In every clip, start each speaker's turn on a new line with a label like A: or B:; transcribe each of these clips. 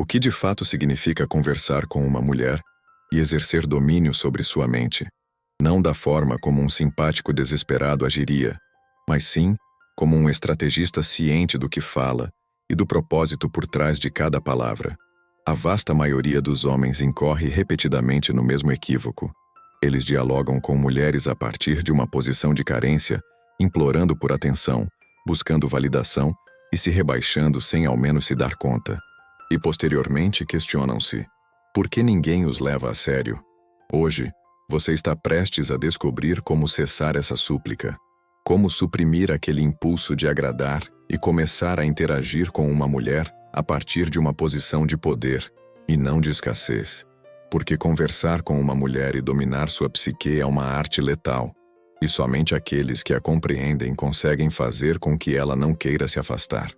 A: O que de fato significa conversar com uma mulher e exercer domínio sobre sua mente, não da forma como um simpático desesperado agiria, mas sim como um estrategista ciente do que fala e do propósito por trás de cada palavra. A vasta maioria dos homens incorre repetidamente no mesmo equívoco. Eles dialogam com mulheres a partir de uma posição de carência, implorando por atenção, buscando validação e se rebaixando sem ao menos se dar conta. E posteriormente questionam-se: por que ninguém os leva a sério? Hoje, você está prestes a descobrir como cessar essa súplica, como suprimir aquele impulso de agradar e começar a interagir com uma mulher a partir de uma posição de poder e não de escassez. Porque conversar com uma mulher e dominar sua psique é uma arte letal, e somente aqueles que a compreendem conseguem fazer com que ela não queira se afastar.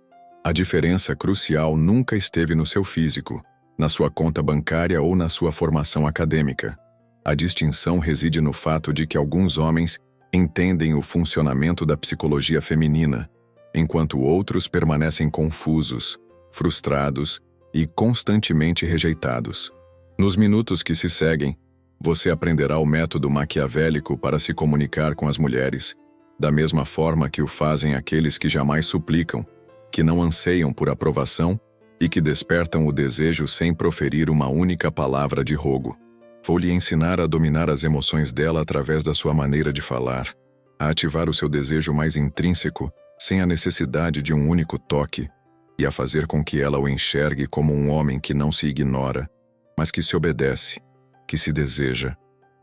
A: A diferença crucial nunca esteve no seu físico, na sua conta bancária ou na sua formação acadêmica. A distinção reside no fato de que alguns homens entendem o funcionamento da psicologia feminina, enquanto outros permanecem confusos, frustrados e constantemente rejeitados. Nos minutos que se seguem, você aprenderá o método maquiavélico para se comunicar com as mulheres, da mesma forma que o fazem aqueles que jamais suplicam, que não anseiam por aprovação e que despertam o desejo sem proferir uma única palavra de rogo. Vou lhe ensinar a dominar as emoções dela através da sua maneira de falar, a ativar o seu desejo mais intrínseco sem a necessidade de um único toque, e a fazer com que ela o enxergue como um homem que não se ignora, mas que se obedece, que se deseja.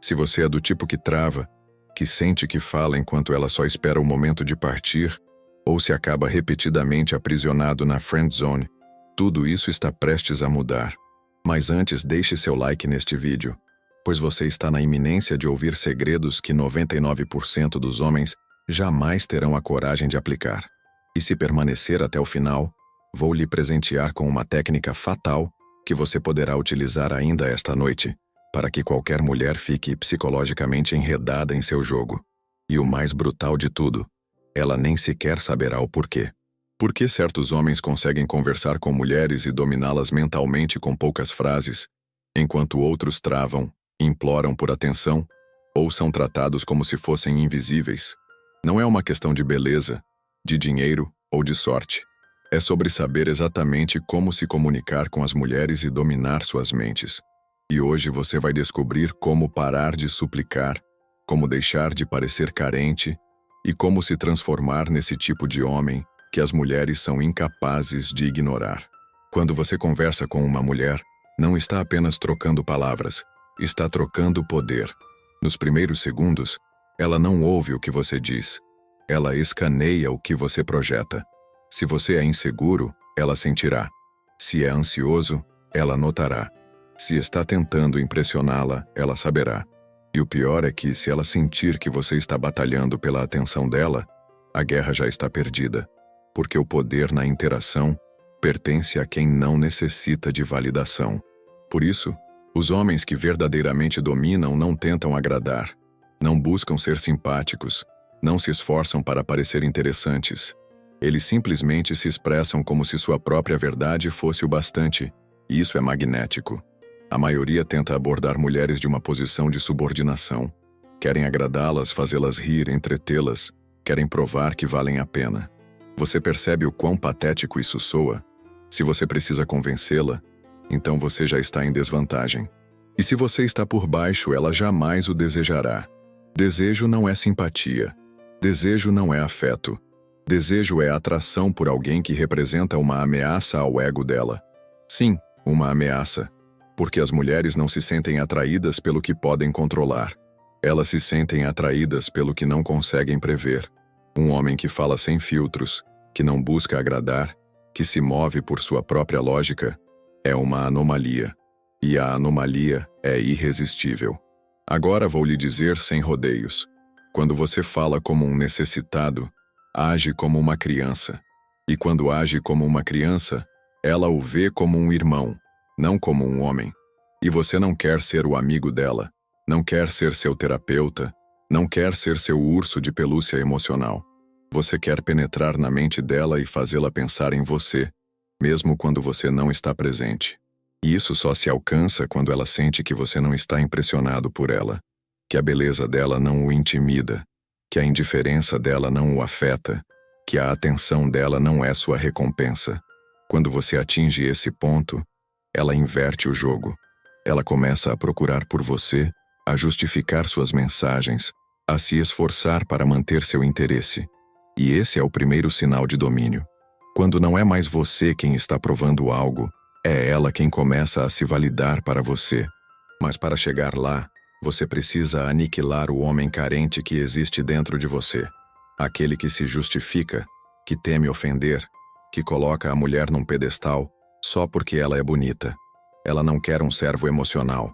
A: Se você é do tipo que trava, que sente que fala enquanto ela só espera o momento de partir, ou se acaba repetidamente aprisionado na friend zone, tudo isso está prestes a mudar. Mas antes, deixe seu like neste vídeo, pois você está na iminência de ouvir segredos que 99% dos homens jamais terão a coragem de aplicar. E se permanecer até o final, vou lhe presentear com uma técnica fatal que você poderá utilizar ainda esta noite, para que qualquer mulher fique psicologicamente enredada em seu jogo. E o mais brutal de tudo, ela nem sequer saberá o porquê. Por que certos homens conseguem conversar com mulheres e dominá-las mentalmente com poucas frases, enquanto outros travam, imploram por atenção, ou são tratados como se fossem invisíveis? Não é uma questão de beleza, de dinheiro ou de sorte. É sobre saber exatamente como se comunicar com as mulheres e dominar suas mentes. E hoje você vai descobrir como parar de suplicar, como deixar de parecer carente e como se transformar nesse tipo de homem que as mulheres são incapazes de ignorar. Quando você conversa com uma mulher, não está apenas trocando palavras, está trocando poder. Nos primeiros segundos, ela não ouve o que você diz, ela escaneia o que você projeta. Se você é inseguro, ela sentirá. Se é ansioso, ela notará. Se está tentando impressioná-la, ela saberá. E o pior é que, se ela sentir que você está batalhando pela atenção dela, a guerra já está perdida, porque o poder na interação pertence a quem não necessita de validação. Por isso, os homens que verdadeiramente dominam não tentam agradar, não buscam ser simpáticos, não se esforçam para parecer interessantes. Eles simplesmente se expressam como se sua própria verdade fosse o bastante, e isso é magnético. A maioria tenta abordar mulheres de uma posição de subordinação. Querem agradá-las, fazê-las rir, entretê-las, querem provar que valem a pena. Você percebe o quão patético isso soa? Se você precisa convencê-la, então você já está em desvantagem. E se você está por baixo, ela jamais o desejará. Desejo não é simpatia. Desejo não é afeto. Desejo é atração por alguém que representa uma ameaça ao ego dela. Sim, uma ameaça. Porque as mulheres não se sentem atraídas pelo que podem controlar. Elas se sentem atraídas pelo que não conseguem prever. Um homem que fala sem filtros, que não busca agradar, que se move por sua própria lógica, é uma anomalia. E a anomalia é irresistível. Agora vou lhe dizer sem rodeios. Quando você fala como um necessitado, age como uma criança. E quando age como uma criança, ela o vê como um irmão, não como um homem. E você não quer ser o amigo dela, não quer ser seu terapeuta, não quer ser seu urso de pelúcia emocional. Você quer penetrar na mente dela e fazê-la pensar em você, mesmo quando você não está presente. E isso só se alcança quando ela sente que você não está impressionado por ela, que a beleza dela não o intimida, que a indiferença dela não o afeta, que a atenção dela não é sua recompensa. Quando você atinge esse ponto, ela inverte o jogo. Ela começa a procurar por você, a justificar suas mensagens, a se esforçar para manter seu interesse. E esse é o primeiro sinal de domínio. Quando não é mais você quem está provando algo, é ela quem começa a se validar para você. Mas para chegar lá, você precisa aniquilar o homem carente que existe dentro de você. Aquele que se justifica, que teme ofender, que coloca a mulher num pedestal só porque ela é bonita. Ela não quer um servo emocional.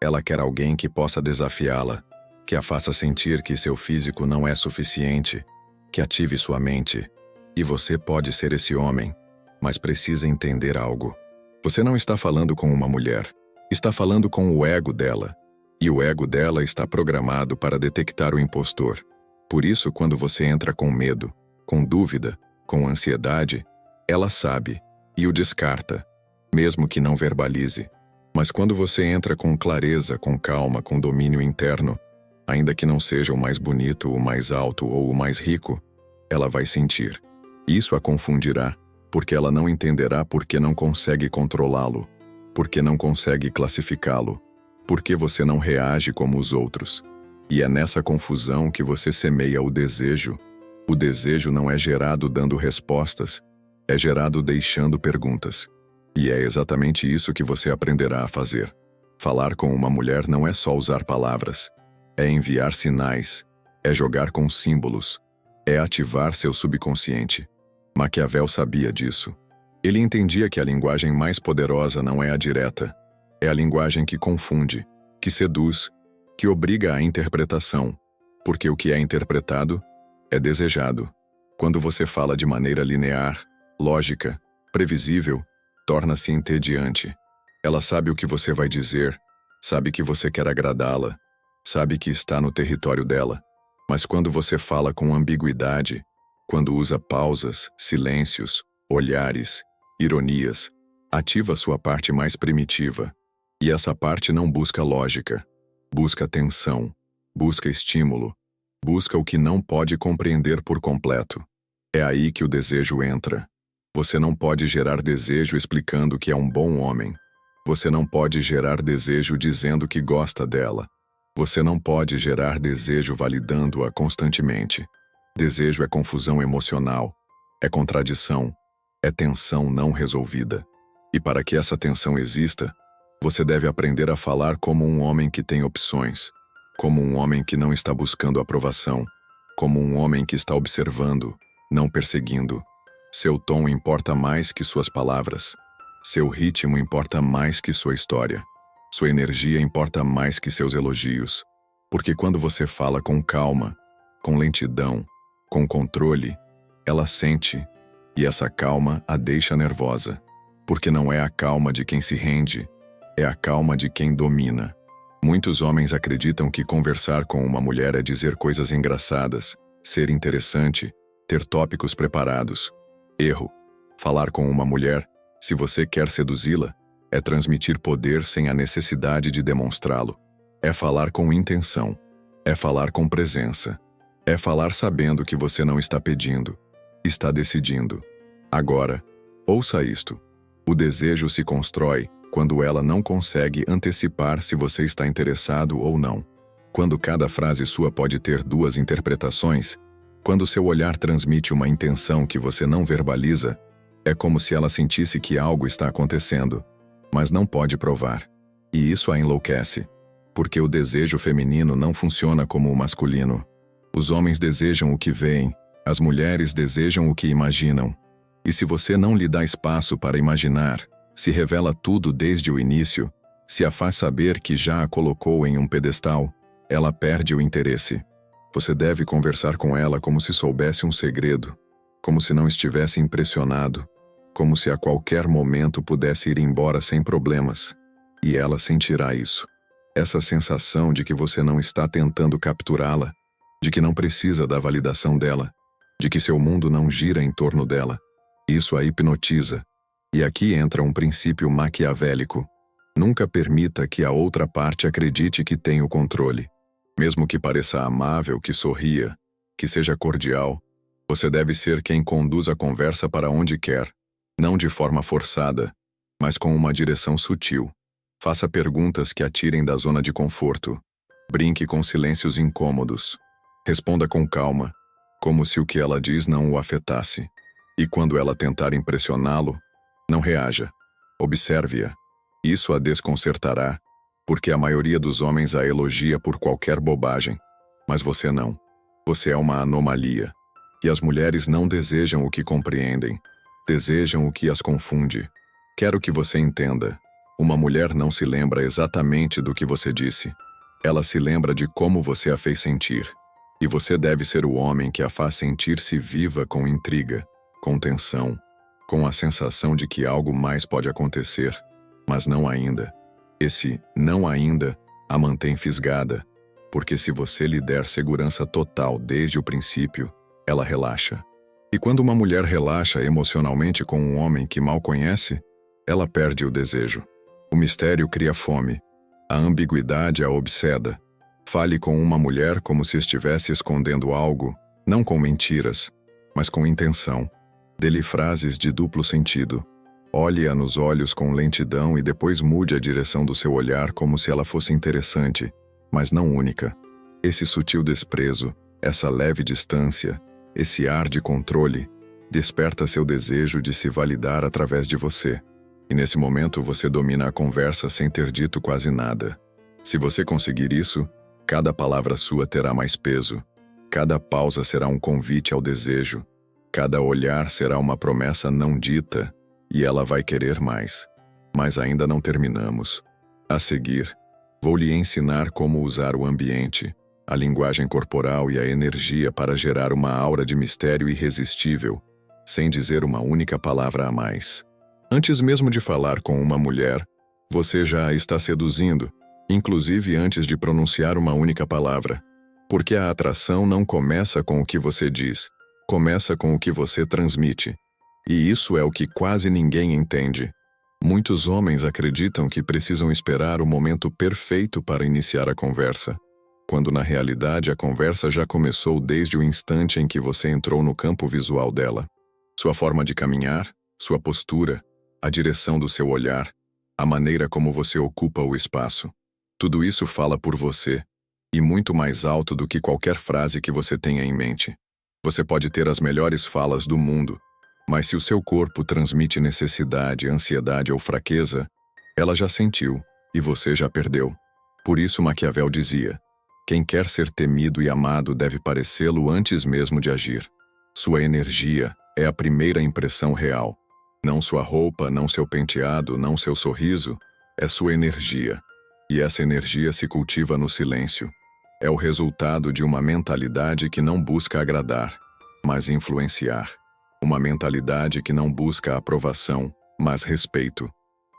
A: Ela quer alguém que possa desafiá-la, que a faça sentir que seu físico não é suficiente, que ative sua mente. E você pode ser esse homem, mas precisa entender algo. Você não está falando com uma mulher, está falando com o ego dela. E o ego dela está programado para detectar o impostor. Por isso, quando você entra com medo, com dúvida, com ansiedade, ela sabe e o descarta, mesmo que não verbalize. Mas quando você entra com clareza, com calma, com domínio interno, ainda que não seja o mais bonito, o mais alto ou o mais rico, ela vai sentir. Isso a confundirá, porque ela não entenderá porque não consegue controlá-lo, porque não consegue classificá-lo, porque você não reage como os outros. E é nessa confusão que você semeia o desejo. O desejo não é gerado dando respostas, é gerado deixando perguntas. E é exatamente isso que você aprenderá a fazer. Falar com uma mulher não é só usar palavras, é enviar sinais, é jogar com símbolos, é ativar seu subconsciente. Maquiavel sabia disso. Ele entendia que a linguagem mais poderosa não é a direta, é a linguagem que confunde, que seduz, que obriga à interpretação, porque o que é interpretado é desejado. Quando você fala de maneira linear, lógica, previsível, torna-se entediante. Ela sabe o que você vai dizer, sabe que você quer agradá-la, sabe que está no território dela. Mas quando você fala com ambiguidade, quando usa pausas, silêncios, olhares, ironias, ativa sua parte mais primitiva. E essa parte não busca lógica, busca tensão, busca estímulo, busca o que não pode compreender por completo. É aí que o desejo entra. Você não pode gerar desejo explicando que é um bom homem. Você não pode gerar desejo dizendo que gosta dela. Você não pode gerar desejo validando-a constantemente. Desejo é confusão emocional, é contradição, é tensão não resolvida. E para que essa tensão exista, você deve aprender a falar como um homem que tem opções, como um homem que não está buscando aprovação, como um homem que está observando, não perseguindo. Seu tom importa mais que suas palavras. Seu ritmo importa mais que sua história. Sua energia importa mais que seus elogios. Porque quando você fala com calma, com lentidão, com controle, ela sente, e essa calma a deixa nervosa. Porque não é a calma de quem se rende, é a calma de quem domina. Muitos homens acreditam que conversar com uma mulher é dizer coisas engraçadas, ser interessante, ter tópicos preparados. Erro. Falar com uma mulher, se você quer seduzi-la, é transmitir poder sem a necessidade de demonstrá-lo. É falar com intenção. É falar com presença. É falar sabendo que você não está pedindo, está decidindo. Agora, ouça isto. O desejo se constrói quando ela não consegue antecipar se você está interessado ou não. Quando cada frase sua pode ter duas interpretações, quando seu olhar transmite uma intenção que você não verbaliza, é como se ela sentisse que algo está acontecendo, mas não pode provar. E isso a enlouquece, porque o desejo feminino não funciona como o masculino. Os homens desejam o que veem, as mulheres desejam o que imaginam. E se você não lhe dá espaço para imaginar, se revela tudo desde o início, se a faz saber que já a colocou em um pedestal, ela perde o interesse. Você deve conversar com ela como se soubesse um segredo, como se não estivesse impressionado, como se a qualquer momento pudesse ir embora sem problemas. E ela sentirá isso. Essa sensação de que você não está tentando capturá-la, de que não precisa da validação dela, de que seu mundo não gira em torno dela. Isso a hipnotiza. E aqui entra um princípio maquiavélico. Nunca permita que a outra parte acredite que tem o controle. Mesmo que pareça amável, que sorria, que seja cordial, você deve ser quem conduz a conversa para onde quer, não de forma forçada, mas com uma direção sutil. Faça perguntas que a tirem da zona de conforto. Brinque com silêncios incômodos. Responda com calma, como se o que ela diz não o afetasse. E quando ela tentar impressioná-lo, não reaja. Observe-a. Isso a desconcertará, porque a maioria dos homens a elogia por qualquer bobagem. Mas você não. Você é uma anomalia. E as mulheres não desejam o que compreendem. Desejam o que as confunde. Quero que você entenda. Uma mulher não se lembra exatamente do que você disse. Ela se lembra de como você a fez sentir. E você deve ser o homem que a faz sentir-se viva com intriga, com tensão, com a sensação de que algo mais pode acontecer, mas não ainda. Esse não ainda a mantém fisgada, porque se você lhe der segurança total desde o princípio, ela relaxa. E quando uma mulher relaxa emocionalmente com um homem que mal conhece, ela perde o desejo. O mistério cria fome. A ambiguidade a obseda. Fale com uma mulher como se estivesse escondendo algo, não com mentiras, mas com intenção. Dê-lhe frases de duplo sentido. Olhe-a nos olhos com lentidão e depois mude a direção do seu olhar como se ela fosse interessante, mas não única. Esse sutil desprezo, essa leve distância, esse ar de controle, desperta seu desejo de se validar através de você. E nesse momento você domina a conversa sem ter dito quase nada. Se você conseguir isso, cada palavra sua terá mais peso. Cada pausa será um convite ao desejo. Cada olhar será uma promessa não dita, e ela vai querer mais. Mas ainda não terminamos. A seguir, vou lhe ensinar como usar o ambiente, a linguagem corporal e a energia para gerar uma aura de mistério irresistível, sem dizer uma única palavra a mais. Antes mesmo de falar com uma mulher, você já a está seduzindo, inclusive antes de pronunciar uma única palavra. Porque a atração não começa com o que você diz, começa com o que você transmite. E isso é o que quase ninguém entende. Muitos homens acreditam que precisam esperar o momento perfeito para iniciar a conversa, quando na realidade a conversa já começou desde o instante em que você entrou no campo visual dela. Sua forma de caminhar, sua postura, a direção do seu olhar, a maneira como você ocupa o espaço. Tudo isso fala por você, e muito mais alto do que qualquer frase que você tenha em mente. Você pode ter as melhores falas do mundo, mas se o seu corpo transmite necessidade, ansiedade ou fraqueza, ela já sentiu, e você já perdeu. Por isso Maquiavel dizia: quem quer ser temido e amado deve parecê-lo antes mesmo de agir. Sua energia é a primeira impressão real. Não sua roupa, não seu penteado, não seu sorriso, é sua energia. E essa energia se cultiva no silêncio. É o resultado de uma mentalidade que não busca agradar, mas influenciar. Uma mentalidade que não busca aprovação, mas respeito.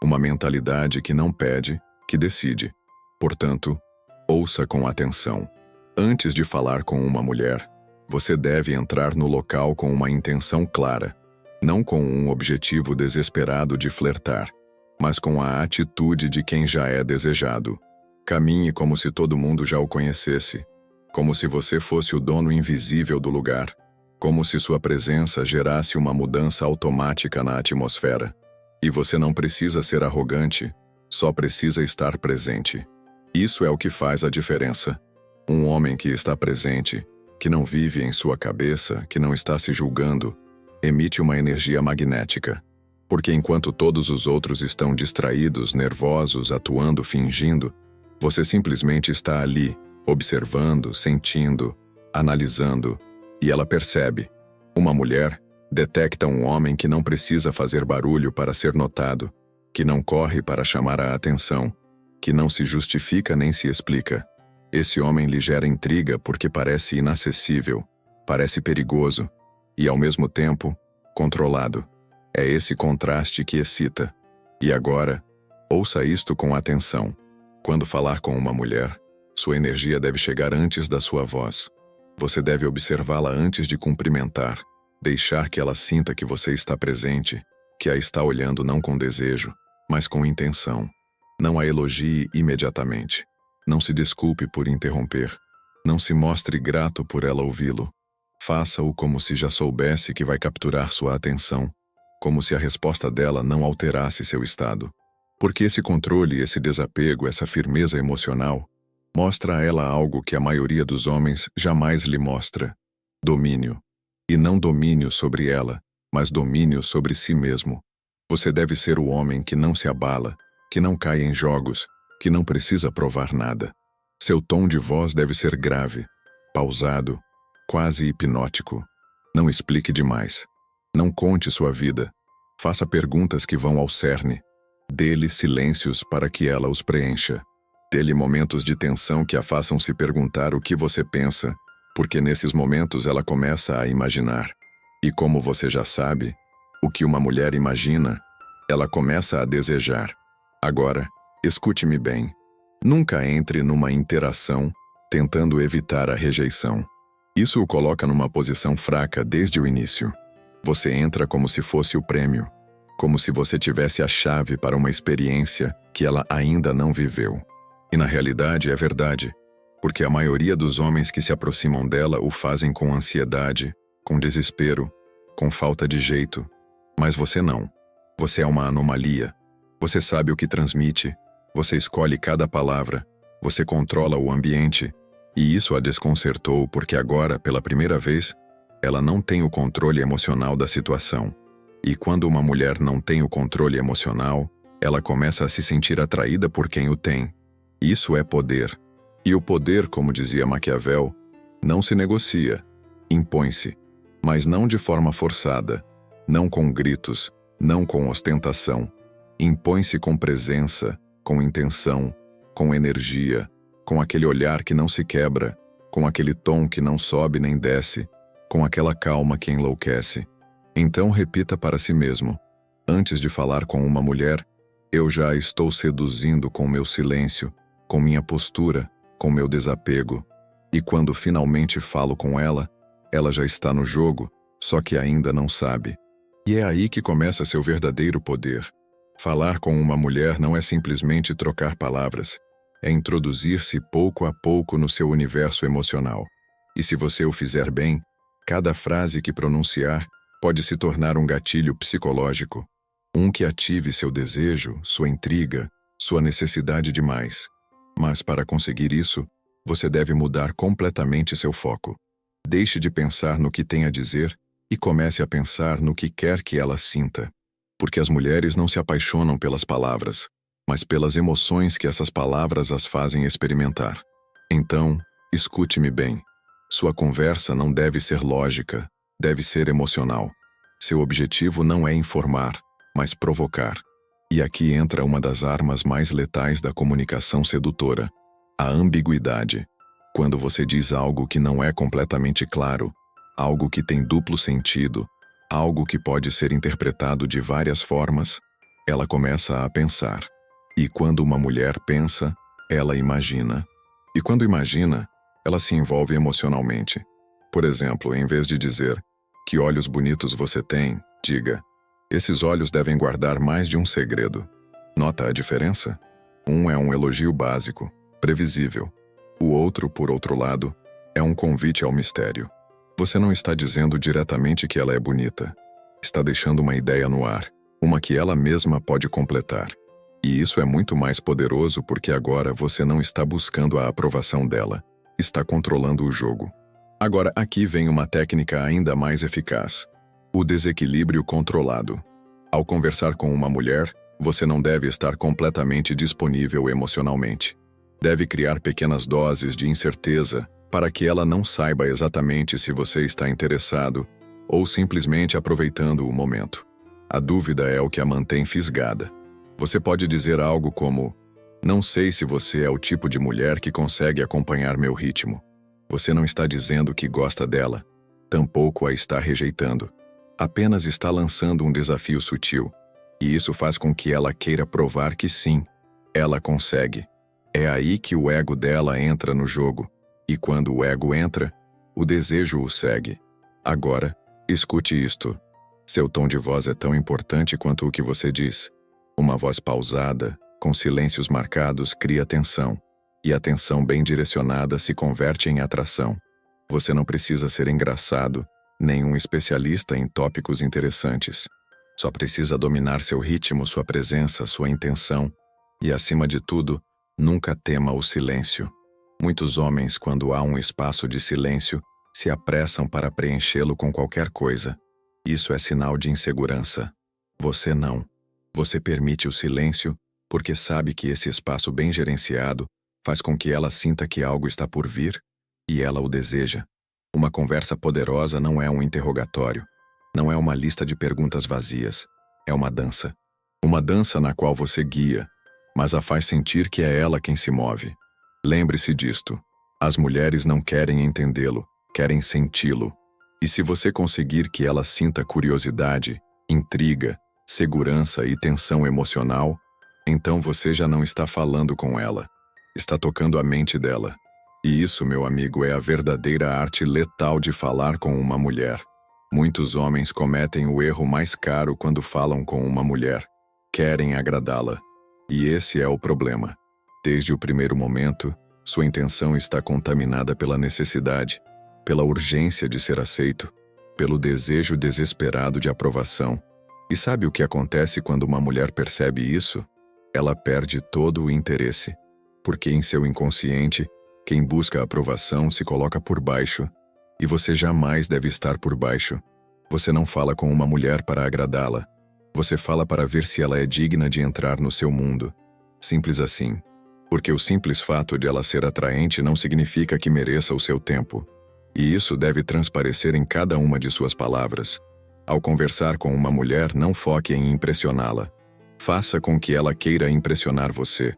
A: Uma mentalidade que não pede, que decide. Portanto, ouça com atenção. Antes de falar com uma mulher, você deve entrar no local com uma intenção clara, não com um objetivo desesperado de flertar, mas com a atitude de quem já é desejado. Caminhe como se todo mundo já o conhecesse, como se você fosse o dono invisível do lugar, como se sua presença gerasse uma mudança automática na atmosfera. E você não precisa ser arrogante, só precisa estar presente. Isso é o que faz a diferença. Um homem que está presente, que não vive em sua cabeça, que não está se julgando, emite uma energia magnética. Porque enquanto todos os outros estão distraídos, nervosos, atuando, fingindo, você simplesmente está ali, observando, sentindo, analisando, e ela percebe. Uma mulher detecta um homem que não precisa fazer barulho para ser notado, que não corre para chamar a atenção, que não se justifica nem se explica. Esse homem lhe gera intriga porque parece inacessível, parece perigoso e, ao mesmo tempo, controlado. É esse contraste que excita. E agora, ouça isto com atenção. Quando falar com uma mulher, sua energia deve chegar antes da sua voz. Você deve observá-la antes de cumprimentar, deixar que ela sinta que você está presente, que a está olhando não com desejo, mas com intenção. Não a elogie imediatamente. Não se desculpe por interromper. Não se mostre grato por ela ouvi-lo. Faça-o como se já soubesse que vai capturar sua atenção, como se a resposta dela não alterasse seu estado. Porque esse controle, esse desapego, essa firmeza emocional, mostra a ela algo que a maioria dos homens jamais lhe mostra: domínio. E não domínio sobre ela, mas domínio sobre si mesmo. Você deve ser o homem que não se abala, que não cai em jogos, que não precisa provar nada. Seu tom de voz deve ser grave, pausado, quase hipnótico. Não explique demais. Não conte sua vida. Faça perguntas que vão ao cerne. Dê-lhe silêncios para que ela os preencha. Dê-lhe momentos de tensão que a façam se perguntar o que você pensa, porque nesses momentos ela começa a imaginar. E como você já sabe, o que uma mulher imagina, ela começa a desejar. Agora, escute-me bem. Nunca entre numa interação tentando evitar a rejeição. Isso o coloca numa posição fraca desde o início. Você entra como se fosse o prêmio, como se você tivesse a chave para uma experiência que ela ainda não viveu. E na realidade é verdade, porque a maioria dos homens que se aproximam dela o fazem com ansiedade, com desespero, com falta de jeito. Mas você não. Você é uma anomalia. Você sabe o que transmite, você escolhe cada palavra, você controla o ambiente, e isso a desconcertou porque agora, pela primeira vez, ela não tem o controle emocional da situação. E quando uma mulher não tem o controle emocional, ela começa a se sentir atraída por quem o tem. Isso é poder. E o poder, como dizia Maquiavel, não se negocia, impõe-se, mas não de forma forçada, não com gritos, não com ostentação. Impõe-se com presença, com intenção, com energia, com aquele olhar que não se quebra, com aquele tom que não sobe nem desce, com aquela calma que enlouquece. Então repita para si mesmo: antes de falar com uma mulher, eu já a estou seduzindo com meu silêncio, com minha postura, com meu desapego. E quando finalmente falo com ela, ela já está no jogo, só que ainda não sabe. E é aí que começa seu verdadeiro poder. Falar com uma mulher não é simplesmente trocar palavras, é introduzir-se pouco a pouco no seu universo emocional. E se você o fizer bem, cada frase que pronunciar pode se tornar um gatilho psicológico, um que ative seu desejo, sua intriga, sua necessidade de mais. Mas para conseguir isso, você deve mudar completamente seu foco. Deixe de pensar no que tem a dizer e comece a pensar no que quer que ela sinta. Porque as mulheres não se apaixonam pelas palavras, mas pelas emoções que essas palavras as fazem experimentar. Então, escute-me bem. Sua conversa não deve ser lógica, deve ser emocional. Seu objetivo não é informar, mas provocar. E aqui entra uma das armas mais letais da comunicação sedutora: a ambiguidade. Quando você diz algo que não é completamente claro, algo que tem duplo sentido, algo que pode ser interpretado de várias formas, ela começa a pensar. E quando uma mulher pensa, ela imagina. E quando imagina, ela se envolve emocionalmente. Por exemplo, em vez de dizer: que olhos bonitos você tem, diga: esses olhos devem guardar mais de um segredo. Nota a diferença? Um é um elogio básico, previsível. O outro, por outro lado, é um convite ao mistério. Você não está dizendo diretamente que ela é bonita. Está deixando uma ideia no ar, uma que ela mesma pode completar. E isso é muito mais poderoso porque agora você não está buscando a aprovação dela, está controlando o jogo. Agora aqui vem uma técnica ainda mais eficaz: o desequilíbrio controlado. Ao conversar com uma mulher, você não deve estar completamente disponível emocionalmente. Deve criar pequenas doses de incerteza para que ela não saiba exatamente se você está interessado ou simplesmente aproveitando o momento. A dúvida é o que a mantém fisgada. Você pode dizer algo como: não sei se você é o tipo de mulher que consegue acompanhar meu ritmo. Você não está dizendo que gosta dela, tampouco a está rejeitando. Apenas está lançando um desafio sutil, e isso faz com que ela queira provar que sim, ela consegue. É aí que o ego dela entra no jogo, e quando o ego entra, o desejo o segue. Agora, escute isto. Seu tom de voz é tão importante quanto o que você diz. Uma voz pausada, com silêncios marcados, cria tensão, e a tensão bem direcionada se converte em atração. Você não precisa ser engraçado, nem um especialista em tópicos interessantes. Só precisa dominar seu ritmo, sua presença, sua intenção e, acima de tudo, nunca tema o silêncio. Muitos homens, quando há um espaço de silêncio, se apressam para preenchê-lo com qualquer coisa. Isso é sinal de insegurança. Você não. Você permite o silêncio porque sabe que esse espaço bem gerenciado faz com que ela sinta que algo está por vir e ela o deseja. Uma conversa poderosa não é um interrogatório. Não é uma lista de perguntas vazias. É uma dança. Uma dança na qual você guia, mas a faz sentir que é ela quem se move. Lembre-se disto. As mulheres não querem entendê-lo, querem senti-lo. E se você conseguir que ela sinta curiosidade, intriga, segurança e tensão emocional, então você já não está falando com ela. Está tocando a mente dela. E isso, meu amigo, é a verdadeira arte letal de falar com uma mulher. Muitos homens cometem o erro mais caro quando falam com uma mulher. Querem agradá-la. E esse é o problema. Desde o primeiro momento, sua intenção está contaminada pela necessidade, pela urgência de ser aceito, pelo desejo desesperado de aprovação. E sabe o que acontece quando uma mulher percebe isso? Ela perde todo o interesse. Porque em seu inconsciente, quem busca a aprovação se coloca por baixo, e você jamais deve estar por baixo. Você não fala com uma mulher para agradá-la. Você fala para ver se ela é digna de entrar no seu mundo. Simples assim. Porque o simples fato de ela ser atraente não significa que mereça o seu tempo. E isso deve transparecer em cada uma de suas palavras. Ao conversar com uma mulher, não foque em impressioná-la. Faça com que ela queira impressionar você.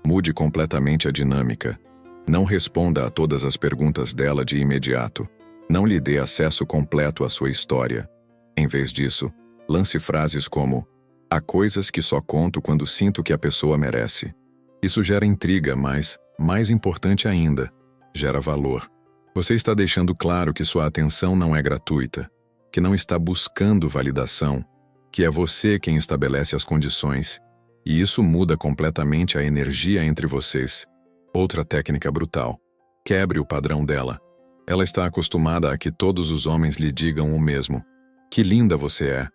A: Mude completamente a dinâmica. Não responda a todas as perguntas dela de imediato. Não lhe dê acesso completo à sua história. Em vez disso, lance frases como: há coisas que só conto quando sinto que a pessoa merece. Isso gera intriga, mas, mais importante ainda, gera valor. Você está deixando claro que sua atenção não é gratuita, que não está buscando validação, que é você quem estabelece as condições, e isso muda completamente a energia entre vocês. Outra técnica brutal. Quebre o padrão dela. Ela está acostumada a que todos os homens lhe digam o mesmo. Que linda você é.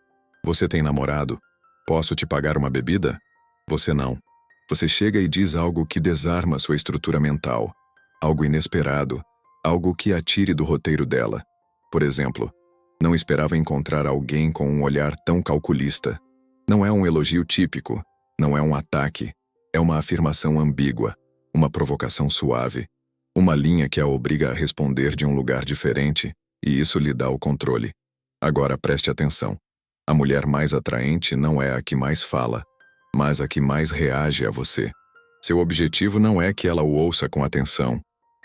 A: Você tem namorado? Posso te pagar uma bebida? Você não. Você chega e diz algo que desarma sua estrutura mental. Algo inesperado. Algo que a tire do roteiro dela. Por exemplo, não esperava encontrar alguém com um olhar tão calculista. Não é um elogio típico. Não é um ataque. É uma afirmação ambígua. Uma provocação suave. Uma linha que a obriga a responder de um lugar diferente, e isso lhe dá o controle. Agora preste atenção. A mulher mais atraente não é a que mais fala, mas a que mais reage a você. Seu objetivo não é que ela o ouça com atenção,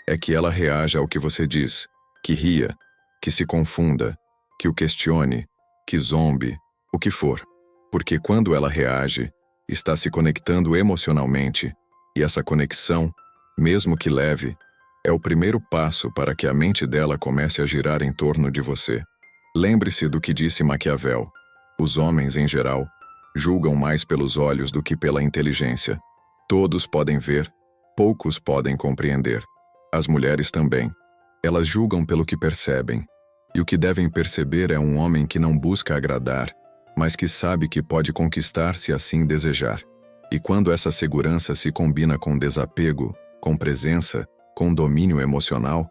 A: é que ela reaja ao que você diz, que ria, que se confunda, que o questione, que zombe, o que for. Porque quando ela reage, está se conectando emocionalmente, e essa conexão, mesmo que leve, é o primeiro passo para que a mente dela comece a girar em torno de você. Lembre-se do que disse Maquiavel. Os homens, em geral, julgam mais pelos olhos do que pela inteligência. Todos podem ver, poucos podem compreender. As mulheres também. Elas julgam pelo que percebem. E o que devem perceber é um homem que não busca agradar, mas que sabe que pode conquistar se assim desejar. E quando essa segurança se combina com desapego, com presença, com domínio emocional,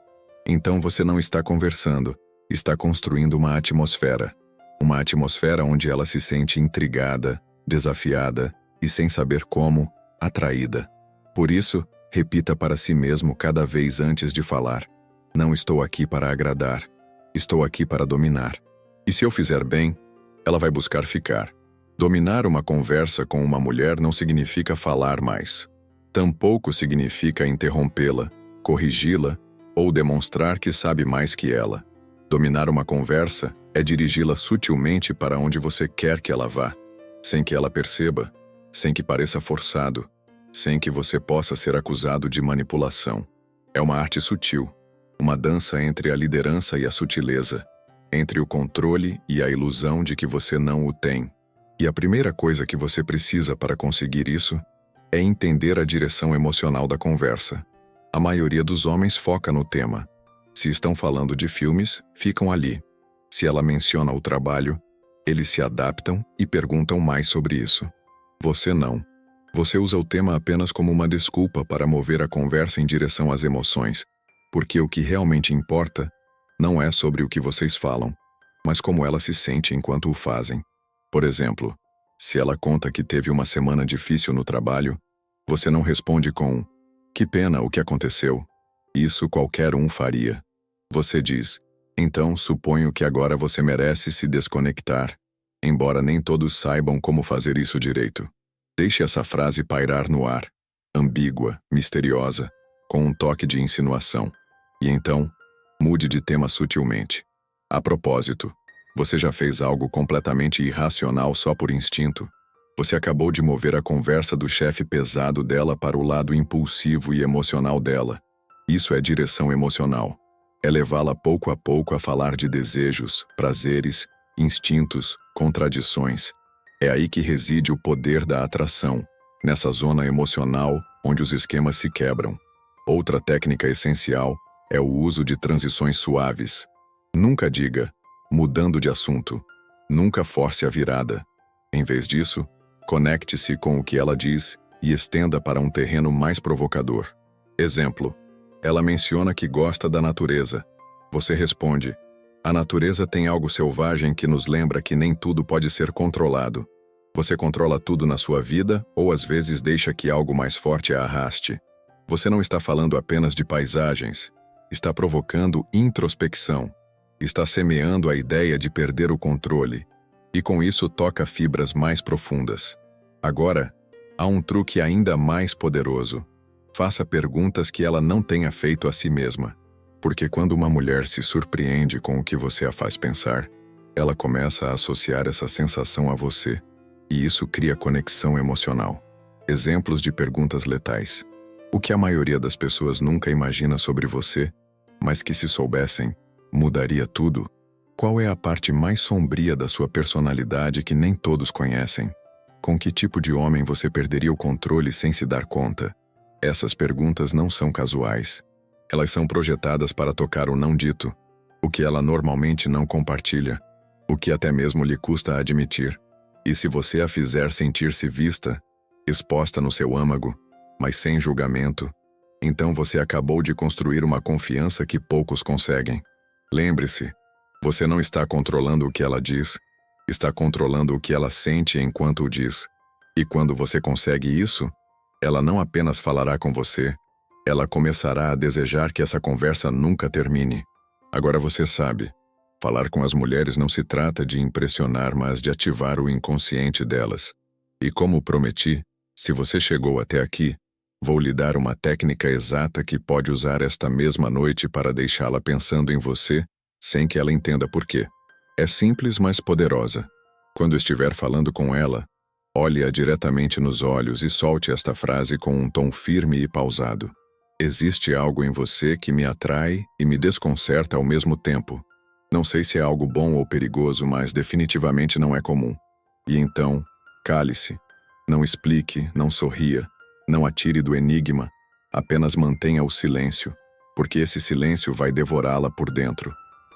A: então você não está conversando, está construindo uma atmosfera. Uma atmosfera onde ela se sente intrigada, desafiada e, sem saber como, atraída. Por isso, repita para si mesmo cada vez antes de falar: não estou aqui para agradar, estou aqui para dominar. E se eu fizer bem, ela vai buscar ficar. Dominar uma conversa com uma mulher não significa falar mais. Tampouco significa interrompê-la, corrigi-la ou demonstrar que sabe mais que ela. Dominar uma conversa é dirigi-la sutilmente para onde você quer que ela vá, sem que ela perceba, sem que pareça forçado, sem que você possa ser acusado de manipulação. É uma arte sutil, uma dança entre a liderança e a sutileza, entre o controle e a ilusão de que você não o tem. E a primeira coisa que você precisa para conseguir isso é entender a direção emocional da conversa. A maioria dos homens foca no tema. Se estão falando de filmes, ficam ali. Se ela menciona o trabalho, eles se adaptam e perguntam mais sobre isso. Você não. Você usa o tema apenas como uma desculpa para mover a conversa em direção às emoções, porque o que realmente importa não é sobre o que vocês falam, mas como ela se sente enquanto o fazem. Por exemplo, se ela conta que teve uma semana difícil no trabalho, você não responde com "Que pena, o que aconteceu?" Isso qualquer um faria. Você diz: "Então, suponho que agora você merece se desconectar", embora nem todos saibam como fazer isso direito. Deixe essa frase pairar no ar, ambígua, misteriosa, com um toque de insinuação. E então, mude de tema sutilmente. A propósito, você já fez algo completamente irracional só por instinto? Você acabou de mover a conversa do chefe pesado dela para o lado impulsivo e emocional dela. Isso é direção emocional. É levá-la pouco a pouco a falar de desejos, prazeres, instintos, contradições. É aí que reside o poder da atração, nessa zona emocional onde os esquemas se quebram. Outra técnica essencial é o uso de transições suaves. Nunca diga, mudando de assunto. Nunca force a virada. Em vez disso, conecte-se com o que ela diz e estenda para um terreno mais provocador. Exemplo: ela menciona que gosta da natureza. Você responde: "A natureza tem algo selvagem que nos lembra que nem tudo pode ser controlado. Você controla tudo na sua vida ou às vezes deixa que algo mais forte a arraste. Você não está falando apenas de paisagens. Está provocando introspecção. Está semeando a ideia de perder o controle. E com isso toca fibras mais profundas. Agora, há um truque ainda mais poderoso. Faça perguntas que ela não tenha feito a si mesma. Porque quando uma mulher se surpreende com o que você a faz pensar, ela começa a associar essa sensação a você. E isso cria conexão emocional. Exemplos de perguntas letais. O que a maioria das pessoas nunca imagina sobre você, mas que se soubessem, mudaria tudo? Qual é a parte mais sombria da sua personalidade que nem todos conhecem? Com que tipo de homem você perderia o controle sem se dar conta? Essas perguntas não são casuais. Elas são projetadas para tocar o não dito, o que ela normalmente não compartilha, o que até mesmo lhe custa admitir. E se você a fizer sentir-se vista, exposta no seu âmago, mas sem julgamento, então você acabou de construir uma confiança que poucos conseguem. Lembre-se, você não está controlando o que ela diz, está controlando o que ela sente enquanto o diz. E quando você consegue isso, ela não apenas falará com você, ela começará a desejar que essa conversa nunca termine. Agora você sabe, falar com as mulheres não se trata de impressionar, mas de ativar o inconsciente delas. E como prometi, se você chegou até aqui, vou lhe dar uma técnica exata que pode usar esta mesma noite para deixá-la pensando em você, sem que ela entenda por quê. É simples, mas poderosa. Quando estiver falando com ela, olhe-a diretamente nos olhos e solte esta frase com um tom firme e pausado. Existe algo em você que me atrai e me desconcerta ao mesmo tempo. Não sei se é algo bom ou perigoso, mas definitivamente não é comum. E então, cale-se. Não explique, não sorria, não atire do enigma, apenas mantenha o silêncio, porque esse silêncio vai devorá-la por dentro.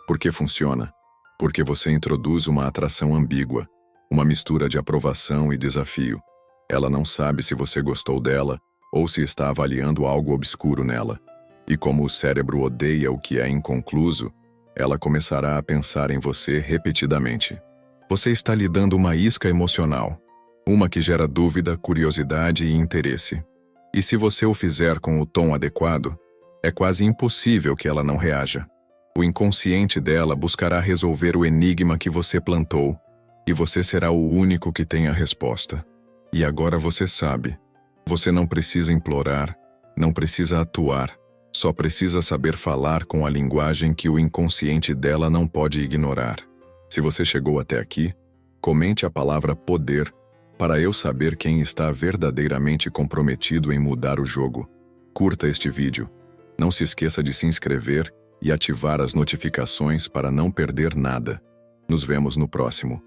A: Porque funciona? Porque você introduz uma atração ambígua, uma mistura de aprovação e desafio. Ela não sabe se você gostou dela ou se está avaliando algo obscuro nela. E como o cérebro odeia o que é inconcluso, ela começará a pensar em você repetidamente. Você está lhe dando uma isca emocional, uma que gera dúvida, curiosidade e interesse. E se você o fizer com o tom adequado, é quase impossível que ela não reaja. O inconsciente dela buscará resolver o enigma que você plantou, e você será o único que tem a resposta. E agora você sabe. Você não precisa implorar, não precisa atuar, só precisa saber falar com a linguagem que o inconsciente dela não pode ignorar. Se você chegou até aqui, comente a palavra poder para eu saber quem está verdadeiramente comprometido em mudar o jogo. Curta este vídeo. Não se esqueça de se inscrever e ativar as notificações para não perder nada. Nos vemos no próximo.